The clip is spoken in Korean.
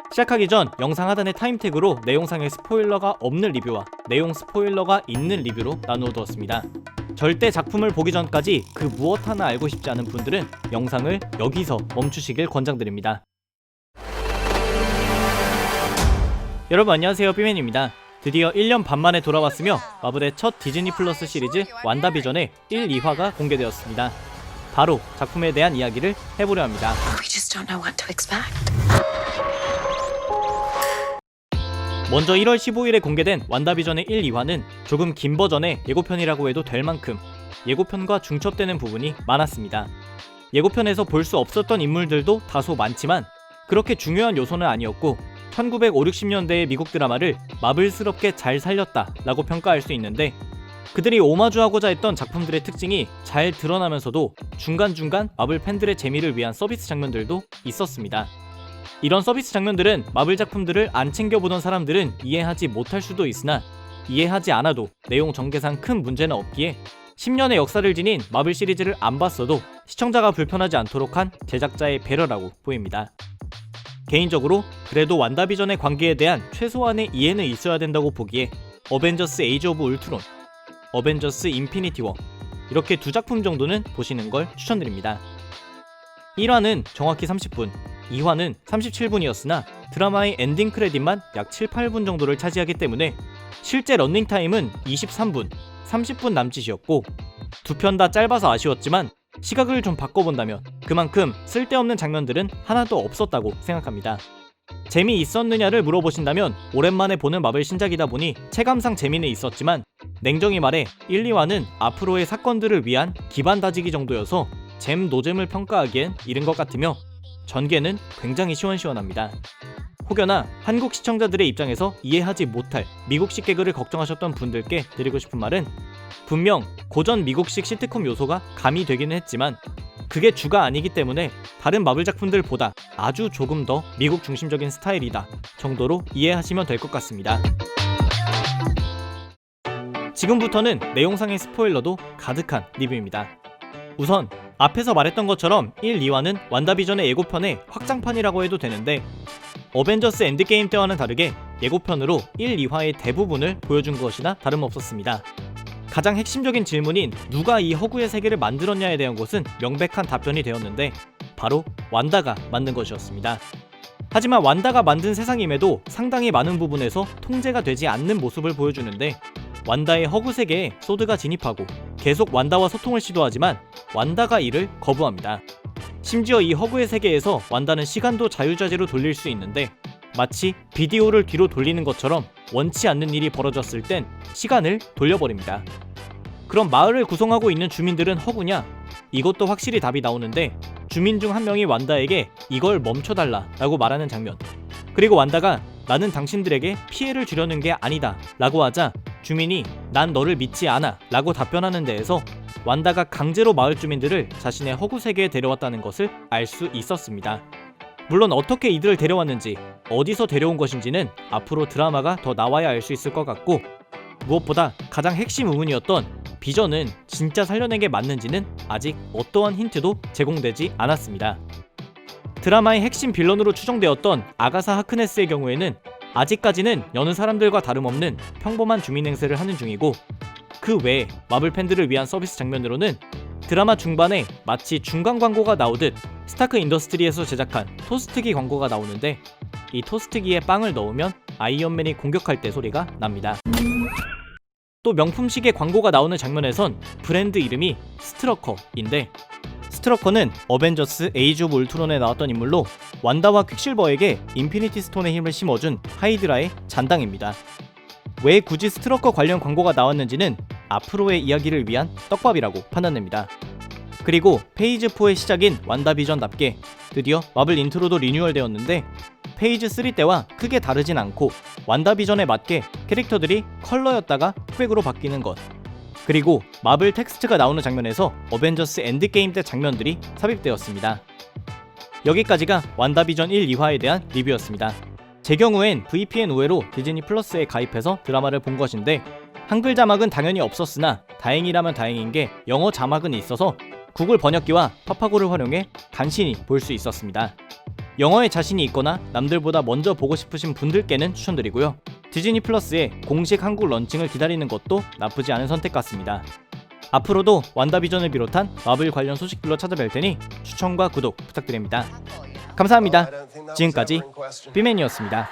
시작하기 전 영상 하단의 타임택으로 내용상의 스포일러가 없는 리뷰와 내용 스포일러가 있는 리뷰로 나누어 두었습니다. 절대 작품을 보기 전까지 그 무엇 하나 알고 싶지 않은 분들은 영상을 여기서 멈추시길 권장드립니다. 여러분 안녕하세요, 삐맨입니다. 드디어 1년 반 만에 돌아왔으며 마블의 첫 디즈니 플러스 시리즈 완다비전의 1, 2화가 공개되었습니다. 바로 작품에 대한 이야기를 해보려 합니다. 먼저 1월 15일에 공개된 완다비전의 1, 2화는 조금 긴 버전의 예고편이라고 해도 될 만큼 예고편과 중첩되는 부분이 많았습니다. 예고편에서 볼 수 없었던 인물들도 다소 많지만 그렇게 중요한 요소는 아니었고 1950~60년대의 미국 드라마를 마블스럽게 잘 살렸다 라고 평가할 수 있는데, 그들이 오마주하고자 했던 작품들의 특징이 잘 드러나면서도 중간중간 마블 팬들의 재미를 위한 서비스 장면들도 있었습니다. 이런 서비스 장면들은 마블 작품들을 안 챙겨보던 사람들은 이해하지 못할 수도 있으나 이해하지 않아도 내용 전개상 큰 문제는 없기에 10년의 역사를 지닌 마블 시리즈를 안 봤어도 시청자가 불편하지 않도록 한 제작자의 배려라고 보입니다. 개인적으로 그래도 완다비전의 관계에 대한 최소한의 이해는 있어야 된다고 보기에 어벤져스 에이지 오브 울트론, 어벤져스 인피니티 워 이렇게 두 작품 정도는 보시는 걸 추천드립니다. 1화는 정확히 30분, 2화는 37분이었으나 드라마의 엔딩 크레딧만 약 7~8분 정도를 차지하기 때문에 실제 런닝타임은 23분, 30분 남짓이었고 두 편 다 짧아서 아쉬웠지만 시각을 좀 바꿔본다면 그만큼 쓸데없는 장면들은 하나도 없었다고 생각합니다. 재미있었느냐를 물어보신다면 오랜만에 보는 마블 신작이다 보니 체감상 재미는 있었지만 냉정히 말해 1, 2화는 앞으로의 사건들을 위한 기반 다지기 정도여서 잼 노잼을 평가하기엔 이른 것 같으며 전개는 굉장히 시원시원합니다. 혹여나 한국 시청자들의 입장에서 이해하지 못할 미국식 개그를 걱정하셨던 분들께 드리고 싶은 말은, 분명 고전 미국식 시트콤 요소가 가미되기는 했지만 그게 주가 아니기 때문에 다른 마블 작품들보다 아주 조금 더 미국 중심적인 스타일이다 정도로 이해하시면 될 것 같습니다. 지금부터는 내용상의 스포일러도 가득한 리뷰입니다. 우선 앞에서 말했던 것처럼 1, 2화는 완다비전의 예고편의 확장판이라고 해도 되는데, 어벤져스 엔드게임 때와는 다르게 예고편으로 1, 2화의 대부분을 보여준 것이나 다름없었습니다. 가장 핵심적인 질문인 누가 이 허구의 세계를 만들었냐에 대한 것은 명백한 답변이 되었는데 바로 완다가 만든 것이었습니다. 하지만 완다가 만든 세상임에도 상당히 많은 부분에서 통제가 되지 않는 모습을 보여주는데, 완다의 허구 세계에 소드가 진입하고 계속 완다와 소통을 시도하지만 완다가 이를 거부합니다. 심지어 이 허구의 세계에서 완다는 시간도 자유자재로 돌릴 수 있는데 마치 비디오를 뒤로 돌리는 것처럼 원치 않는 일이 벌어졌을 땐 시간을 돌려버립니다. 그럼 마을을 구성하고 있는 주민들은 허구냐? 이것도 확실히 답이 나오는데, 주민 중 한 명이 완다에게 이걸 멈춰달라 라고 말하는 장면, 그리고 완다가 나는 당신들에게 피해를 주려는 게 아니다 라고 하자 주민이 난 너를 믿지 않아 라고 답변하는 데에서 완다가 강제로 마을 주민들을 자신의 허구 세계에 데려왔다는 것을 알 수 있었습니다. 물론 어떻게 이들을 데려왔는지, 어디서 데려온 것인지는 앞으로 드라마가 더 나와야 알 수 있을 것 같고, 무엇보다 가장 핵심 의문이었던 비전은 진짜 살려낸 게 맞는지는 아직 어떠한 힌트도 제공되지 않았습니다. 드라마의 핵심 빌런으로 추정되었던 아가사 하크네스의 경우에는 아직까지는 여느 사람들과 다름없는 평범한 주민 행세를 하는 중이고, 그 외에 마블 팬들을 위한 서비스 장면으로는 드라마 중반에 마치 중간 광고가 나오듯 스타크 인더스트리에서 제작한 토스트기 광고가 나오는데, 이 토스트기에 빵을 넣으면 아이언맨이 공격할 때 소리가 납니다. 또 명품시계 광고가 나오는 장면에선 브랜드 이름이 스트러커인데, 스트러커는 어벤져스 에이지 오브 울트론에 나왔던 인물로 완다와 퀵실버에게 인피니티 스톤의 힘을 심어준 하이드라의 잔당입니다. 왜 굳이 스트러커 관련 광고가 나왔는지는 앞으로의 이야기를 위한 떡밥이라고 판단됩니다. 그리고 페이지 4의 시작인 완다비전답게 드디어 마블 인트로도 리뉴얼되었는데, 페이지 3 때와 크게 다르진 않고 완다비전에 맞게 캐릭터들이 컬러였다가 흑백으로 바뀌는 것, 그리고 마블 텍스트가 나오는 장면에서 어벤져스 엔드게임 때 장면들이 삽입되었습니다. 여기까지가 완다비전 1, 2화에 대한 리뷰였습니다. 제 경우엔 VPN 우회로 디즈니 플러스에 가입해서 드라마를 본 것인데, 한글 자막은 당연히 없었으나 다행이라면 다행인 게 영어 자막은 있어서 구글 번역기와 파파고를 활용해 간신히 볼 수 있었습니다. 영화에 자신이 있거나 남들보다 먼저 보고 싶으신 분들께는 추천드리고요. 디즈니 플러스의 공식 한국 런칭을 기다리는 것도 나쁘지 않은 선택 같습니다. 앞으로도 완다비전을 비롯한 마블 관련 소식들로 찾아뵐 테니 추천과 구독 부탁드립니다. 감사합니다. 지금까지 비맨이었습니다.